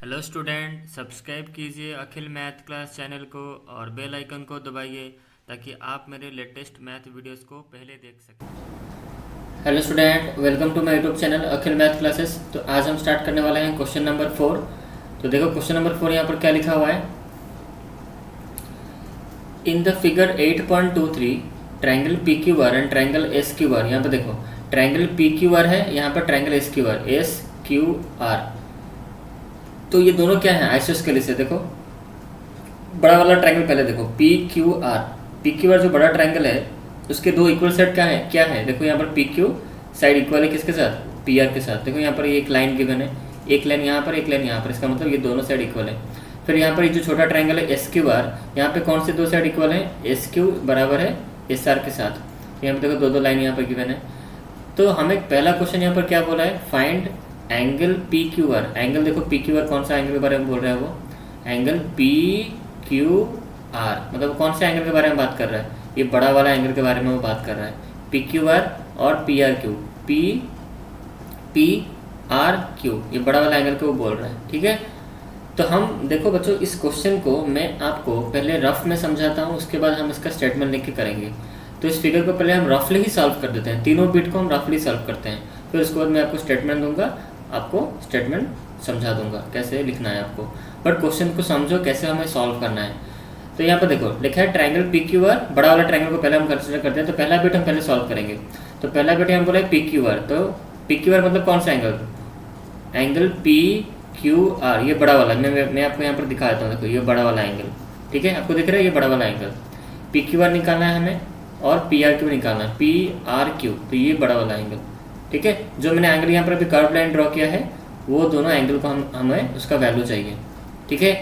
Hello student, subscribe कीजिए अखिल math class channel को और बेल आइकन को दबाइए ताकि आप मेरे लेटेस्ट मैथ वीडियोस को पहले देख सकें। Hello student, welcome to my YouTube channel Akhil math classes. तो आज हम स्टार्ट करने वाले हैं क्वेश्चन नंबर 4। तो देखो क्वेश्चन नंबर 4 यहाँ पर क्या लिखा हुआ है। In the figure 8.23 triangle P Q R and triangle S Q R. यहाँ पर देखो ट्रायंगल पी क्यू आर है, यहाँ पर ट्रायंगल एस क्यू आर। तो ये दोनों क्या है, आइसोस्केलिस है। देखो बड़ा वाला ट्रायंगल पहले देखो पी क्यू आर जो बड़ा ट्रायंगल है उसके दो इक्वल साइड क्या है। देखो यहाँ पर पी क्यू साइड इक्वल है किसके साथ, पी आर के साथ। देखो यहाँ पर एक लाइन गिवन है, एक लाइन यहाँ पर, एक लाइन यहाँ पर, इसका मतलब ये दोनों साइड इक्वल है। फिर यहाँ पर ये जो छोटा ट्रायंगल है एस क्यू आर, यहाँ पे कौन से दो साइड इक्वल है, एस क्यू बराबर है एस आर के साथ। यहाँ पर देखो दो लाइन यहाँ पर गिवन है। तो हमें पहला क्वेश्चन यहाँ पर क्या बोला है, find angle P Q R. Angle देखो पी क्यू आर कौन सा एंगल के बारे में बोल रहा है, वो एंगल पी क्यू आर, मतलब कौन से एंगल के बारे में बात कर रहा है, ये बड़ा वाला एंगल के बारे में वो बात कर रहा है। पी क्यू आर और P R Q, P R Q, ये बड़ा वाला एंगल को वो बोल रहा है। ठीक है, तो हम देखो बच्चों इस क्वेश्चन को मैं आपको पहले रफ में समझाता हूँ, उसके बाद हम इसका स्टेटमेंट लिख के करेंगे। तो इस फिगर को पहले हम रफली ही सॉल्व कर देते हैं, तीनों बिट को हम रफली सॉल्व करते हैं। फिर उसके बाद मैं आपको स्टेटमेंट दूंगा, आपको स्टेटमेंट समझा दूंगा कैसे लिखना है आपको। बट क्वेश्चन को समझो कैसे हमें सॉल्व करना है। तो यहाँ पर देखो लिखा है ट्रायंगल पी क्यू आर, बड़ा वाला ट्रायंगल को पहले हम कंसिडर करते हैं। तो पहला बिट हम पहले सॉल्व करेंगे। तो पहला बिट हम बोले पी क्यू आर, तो पी क्यू आर मतलब कौन सा angle, angle P Q R, ये बड़ा वाला। मैं आपको यहाँ पर दिखा देता हूँ। देखो ये बड़ा वाला एंगल, ठीक है, आपको दिख रहा है ये बड़ा वाला एंगल। पी क्यू आर निकालना है हमें और पी आर क्यू निकालना है, पी आर क्यू, तो ये बड़ा वाला एंगल। ठीक है, जो मैंने एंगल यहाँ पर अभी कर्व लाइन ड्रॉ किया है वो दोनों एंगल को हमें उसका वैल्यू चाहिए। ठीक है,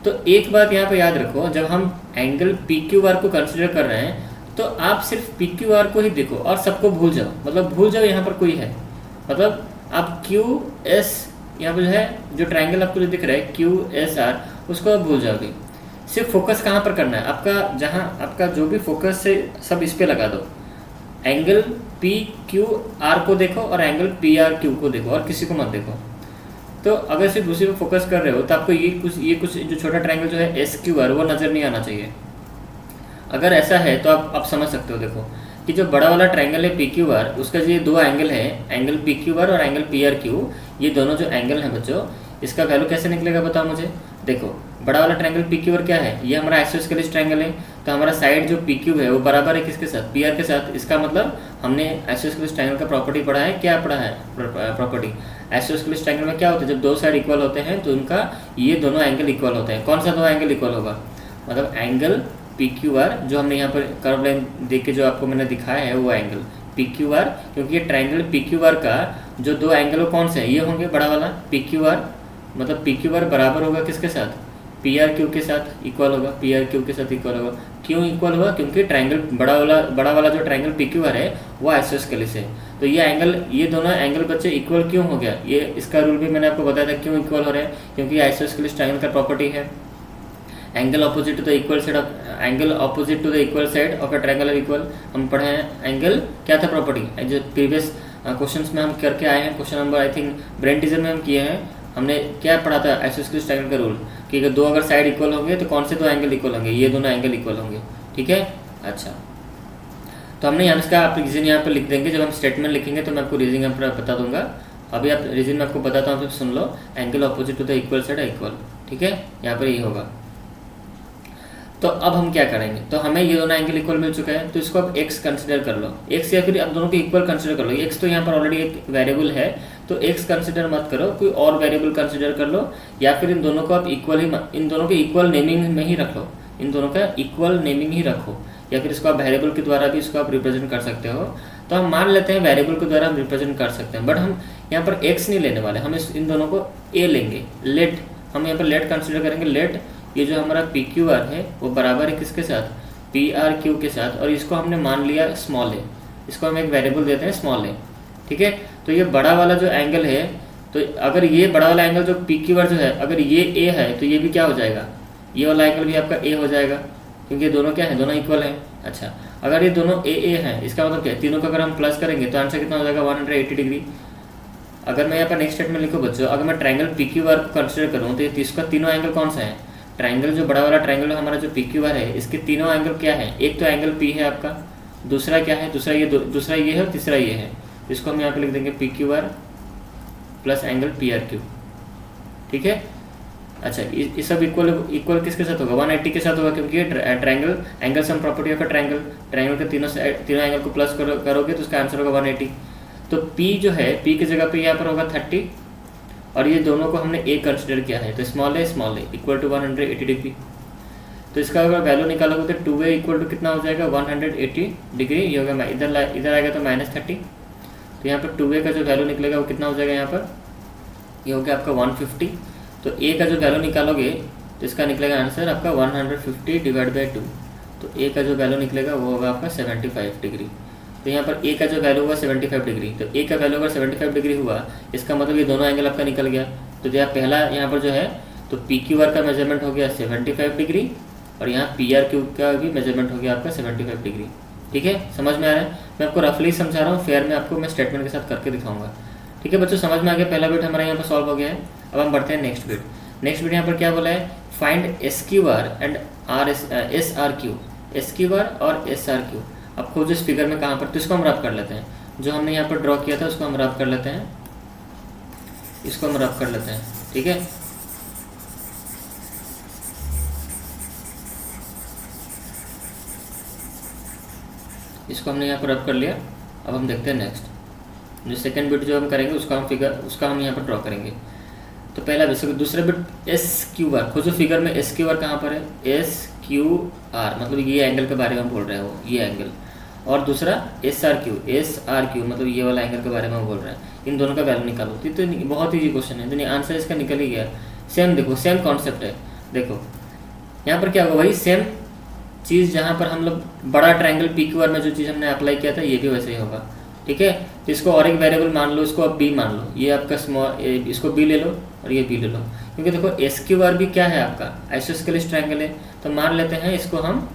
तो एक बात यहाँ पे याद रखो, जब हम एंगल पी क्यू आर को कंसिडर कर रहे हैं तो आप सिर्फ पी क्यू आर को ही देखो और सबको भूल जाओ, मतलब भूल जाओ यहाँ पर कोई है। मतलब आप क्यू एस, यहाँ पर जो है जो ट्राइंगल आपको जो दिख रहा है क्यू एस आर, उसको आप भूल जाओगे। सिर्फ फोकस कहाँ पर करना है आपका, जहाँ आपका जो भी फोकस है सब इस पर लगा दो। एंगल पी क्यू आर को देखो और एंगल पी आर क्यू को देखो और किसी को मत देखो। तो अगर सिर्फ उसी पे फोकस कर रहे हो तो आपको ये कुछ जो छोटा ट्रायंगल जो है एस क्यू आर वो नज़र नहीं आना चाहिए। अगर ऐसा है तो आप समझ सकते हो। देखो कि जो बड़ा वाला ट्रायंगल है पी क्यू आर, उसका जो ये दो एंगल है, एंगल पी क्यू आर और एंगल पी आर क्यू, ये दोनों जो एंगल हैं बच्चों, इसका वैल्यू कैसे निकलेगा बताओ मुझे। देखो बड़ा वाला ट्रायंगल पी क्यू आर क्या है, ये हमारा आइसोस्केलिस ट्रायंगल है। तो हमारा साइड जो पी क्यू है वो बराबर है किसके साथ, पी आर के साथ। इसका मतलब हमने आइसोस्केलिस ट्रायंगल का प्रॉपर्टी पढ़ा है। क्या पढ़ा है प्रॉपर्टी, आइसोस्केलिस ट्रायंगल में क्या होता है, जब दो साइड इक्वल होते हैं तो उनका ये दोनों एंगल इक्वल होते हैं। कौन सा दो एंगल इक्वल होगा, मतलब एंगल पी क्यू आर, जो हमने यहाँ पर कर्व लाइन देख के जो आपको मैंने दिखाया है वो एंगल पी क्यू आर, क्योंकि ये ट्रायंगल पी क्यू आर का जो दो एंगल कौन से हैं, ये होंगे बड़ा वाला पी क्यू आर, मतलब पी क्यू आर बराबर होगा किसके साथ, पी आर क्यू के साथ इक्वल होगा, पी आर क्यू के साथ इक्वल होगा। क्यों इक्वल हुआ, क्योंकि ट्रायंगल बड़ा वाला जो ट्रायंगल पी क्यू आर है वो आइसोस्केलिस है। तो ये एंगल, ये दोनों एंगल बच्चे इक्वल क्यों हो गया, ये इसका रूल भी मैंने आपको बताया था क्यों इक्वल हो रहा है, क्योंकि आइसोस्केलिस ट्रायंगल का प्रॉपर्टी है angle opposite to the equal side of, angle opposite to the equal side of a triangle equal. हम पढ़े हैं एंगल क्या था प्रॉपर्टी, जो प्रीवियस क्वेश्चंस में हम करके आए हैं। Question number I think brain teaser में हम किए हैं। हमने क्या पढ़ा था, आइसोस्केलिस ट्रायंगल का रूल कि अगर दो अगर साइड इक्वल होंगे तो कौन से दो एंगल इक्वल होंगे, ये दोनों एंगल इक्वल होंगे। ठीक है, अच्छा, तो हमने यहाँ इसका आप रीजन यहाँ पर लिख देंगे। जब हम स्टेटमेंट लिखेंगे तो मैं आपको रीजन यहाँ पर बता दूंगा। अभी आप रीजन में आपको बताता हूँ, फिर सुन लो। Angle opposite to the equal side equal, ठीक है, यहाँ पर ये होगा। तो अब हम क्या करेंगे, तो हमें ये दोनों एंगल इक्वल मिल चुका है, तो इसको आप x कंसिडर कर लो, x या फिर आप दोनों को इक्वल कंसिडर कर लो। x तो यहाँ पर ऑलरेडी एक वेरिएबल है, तो x कंसिडर मत करो, कोई और वेरिएबल कंसिडर कर लो, या फिर इन दोनों को आप इक्वल ही, इन दोनों के इक्वल नेमिंग में ही रख लो, इन दोनों का इक्वल नेमिंग ही रखो, या फिर इसको आप वेरिएबल के द्वारा भी इसको आप रिप्रेजेंट कर सकते हो। तो हम मान लेते हैं वेरिएबल के द्वारा हम रिप्रेजेंट कर सकते हैं, बट हम यहाँ पर x नहीं लेने वाले, हम इन दोनों को a लेंगे। लेट, हम यहाँ पर लेट कंसिडर करेंगे। लेट, ये जो हमारा पी क्यू आर है वो बराबर है किसके साथ, पी आर क्यू के साथ, और इसको हमने मान लिया स्मॉल ए, इसको हम एक वेरिएबल देते हैं स्मॉल ए। ठीक है, तो ये बड़ा वाला जो एंगल है, तो अगर ये बड़ा वाला एंगल जो पी क्यू आर जो है, अगर ये ए है तो ये भी क्या हो जाएगा, ये वाला एंगल भी आपका ए हो जाएगा, क्योंकि ये दोनों क्या है, दोनों इक्वल है। अच्छा, अगर ये दोनों ए है, इसका मतलब क्या है, तीनों का अगर हम प्लस करेंगे तो आंसर कितना हो जाएगा, 180 डिग्री। अगर मैं यहाँ पर नेक्स्ट स्टेटमेंट लिखूँ बच्चों, अगर मैं ट्रायंगल पी क्यू आर को कंसिडर करूँ तो इसका तीनों एंगल कौन सा है? ट्रायंगल जो बड़ा वाला ट्रायंगल हमारा जो पी क्यू आर है, इसके तीनों एंगल क्या है? एक तो एंगल पी है आपका, दूसरा क्या है? दूसरा ये है और तीसरा ये है। इसको हम यहाँ पे लिख देंगे P Q R plus angle P R Q. ठीक है। अच्छा, ये सब इक्वल किसके साथ होगा? 180 के साथ होगा, क्योंकि triangle angle sum property of triangle के तीनों एंगल को प्लस करोगे तो उसका आंसर होगा 180। तो P जो है, P की जगह पे यहाँ पर होगा 30 और ये दोनों को हमने A कंसिडर किया है, तो small A equal to 180 degree. तो इसका अगर वैल्यू निकालोगे तो 2A इक्वल टू कितना हो जाएगा? 180 डिग्री। ये होगा इधर आएगा तो -30। तो यहाँ पर 2A का जो वैल्यू निकलेगा वो कितना हो जाएगा? यहाँ पर ये हो गया आपका 150। तो A का जो वैल्यू निकालोगे तो इसका निकलेगा आंसर आपका 150 डिवाइड बाई 2। तो A का जो वैल्यू निकलेगा वो होगा आपका 75 डिग्री। तो यहाँ पर A का जो वैल्यू हुआ 75 डिग्री, तो A का वैल्यू अगर 75 डिग्री हुआ, इसका मतलब ये दोनों एंगल आपका निकल गया। तो यहाँ पहला यहाँ पर जो है तो PQR का मेजरमेंट हो गया 75 डिग्री और यहाँ PRQ का भी मेजरमेंट हो गया आपका 75 डिग्री। ठीक है, समझ में आ रहा है? मैं आपको रफली समझा रहा हूँ, फेयर में आपको मैं स्टेटमेंट के साथ करके दिखाऊंगा। ठीक है बच्चों, समझ में आ गया? पहला बिट हमारा यहाँ पर सॉल्व हो गया है। अब हम बढ़ते हैं नेक्स्ट बिट। नेक्स्ट बिट यहाँ पर क्या बोला है? Find SQR and SRQ। SQR और SRQ अब खोजो इस फिगर में कहाँ पर। तो इसको हम रब कर लेते हैं, जो हमने यहाँ पर ड्रॉ किया था उसको हम रब कर लेते हैं, इसको हम रब कर लेते हैं। ठीक है, इसको हमने यहाँ पर रब कर लिया। अब हम देखते हैं नेक्स्ट, जो सेकंड बिट जो हम करेंगे उसका हम यहाँ पर ड्रॉ करेंगे। तो पहला बिट, दूसरा बिट SQR खोजो फिगर में। SQR कहाँ पर है? SQR मतलब ये एंगल के बारे में हम बोल रहे हैं, वो ये एंगल। और दूसरा SRQ मतलब ये वाला एंगल के बारे में हम बोल रहे हैं। इन दोनों का वैल्यू निकालो। तो बहुत ईजी क्वेश्चन है, तो आंसर इसका निकल ही गया। सेम देखो, सेम कॉन्सेप्ट है। देखो यहाँ पर क्या होगा, वही सेम चीज़ जहाँ पर हम लोग बड़ा ट्रायंगल PQR में जो चीज़ हमने अप्लाई किया था, ये भी वैसे ही होगा। ठीक है, तो इसको और एक वेरिएबल मान लो, इसको अब B मान लो। ये आपका इसको B ले लो और ये B ले लो, क्योंकि देखो SQR भी क्या है आपका? आइसोस्केलिस ट्रायंगल है। तो मान लेते हैं इसको हम,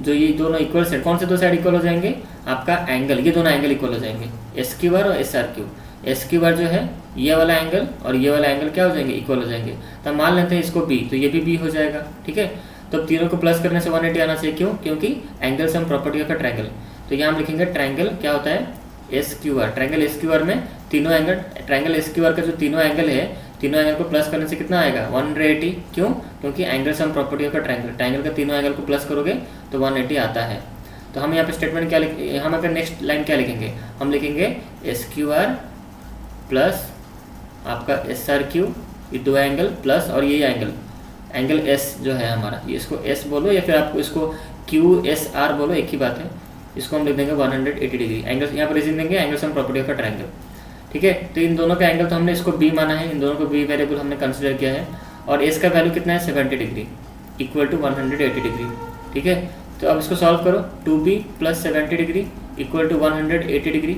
जो ये दोनों इक्वल साइड, कौन से दो साइड इक्वल हो जाएंगे? आपका एंगल, ये दोनों एंगल इक्वल हो जाएंगे, SQR और SRQ। SQR जो है ये वाला एंगल और ये वाला एंगल क्या हो जाएंगे? इक्वल हो जाएंगे। तो मान लेते हैं इसको B, तो ये भी B हो जाएगा। ठीक है, तो तीनों को प्लस करने से 180 आना चाहिए। क्यों? क्योंकि angle sum property of triangle. तो यहाँ हम लिखेंगे ट्रायंगल क्या होता है? SQR। ट्रायंगल SQR में तीनों एंगल, ट्रायंगल SQR का जो तीनों एंगल है, तीनों एंगल को प्लस करने से कितना आएगा? 180। क्यों? क्योंकि angle sum property of triangle, triangle का तीनों एंगल को प्लस करोगे तो 180 आता है। तो हम यहाँ पे स्टेटमेंट क्या लिखेंगे? हम यहाँ नेक्स्ट लाइन क्या लिखेंगे? हम लिखेंगे SQR प्लस आपका SRQ, ये दो एंगल प्लस और ये एंगल S जो है हमारा, ये इसको S बोलो या फिर आपको इसको QSR बोलो, एक ही बात है। इसको हम लिख देंगे 180 डिग्री। एंगल यहाँ पर लिख देंगे angle sum property of triangle. ठीक है, तो इन दोनों का एंगल तो हमने इसको B माना है, इन दोनों को B वेरिएबल हमने कंसिडर किया है। और S का वैल्यू कितना है? 70 डिग्री इक्वल टू 180 डिग्री। ठीक है, तो अब इसको सॉल्व करो। 2B plus 70 degree equal to 180 degree.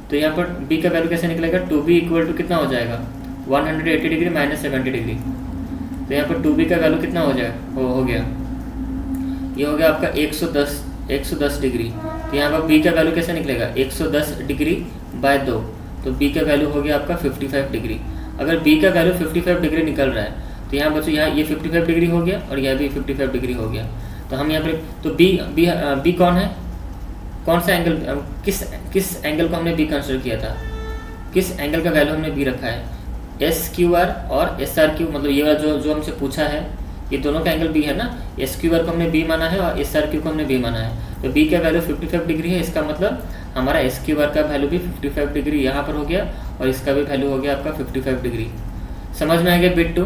तो यहाँ पर B का वैल्यू कैसे निकलेगा? 2B इक्वल टू कितना हो जाएगा? 180 डिग्री माइनस 70 डिग्री। तो यहाँ पर 2B का वैल्यू कितना हो जाएगा? हो गया, ये हो गया आपका 110 डिग्री। तो यहाँ पर B का वैल्यू कैसे निकलेगा? 110 डिग्री बाय 2, तो B का वैल्यू हो गया आपका 55 डिग्री। अगर B का वैल्यू 55 डिग्री निकल रहा है तो यहाँ बच्चों यहाँ ये 55 डिग्री हो गया और यह भी 55 डिग्री हो गया। तो हम यहाँ पर तो B कौन है? कौन सा एंगल? किस एंगल को हमने B कंसिडर किया था? किस एंगल का वैल्यू हमने B रखा है? SQR और SRQ, मतलब ये वाला जो हमसे पूछा है, ये दोनों का एंगल B है ना। SQR को हमने B माना है और SRQ को हमने B माना है। तो B का वैल्यू 55 डिग्री है, इसका मतलब हमारा SQR का वैल्यू भी 55 डिग्री यहाँ पर हो गया और इसका भी वैल्यू हो गया आपका 55 डिग्री। समझ में आ गया बिट 2?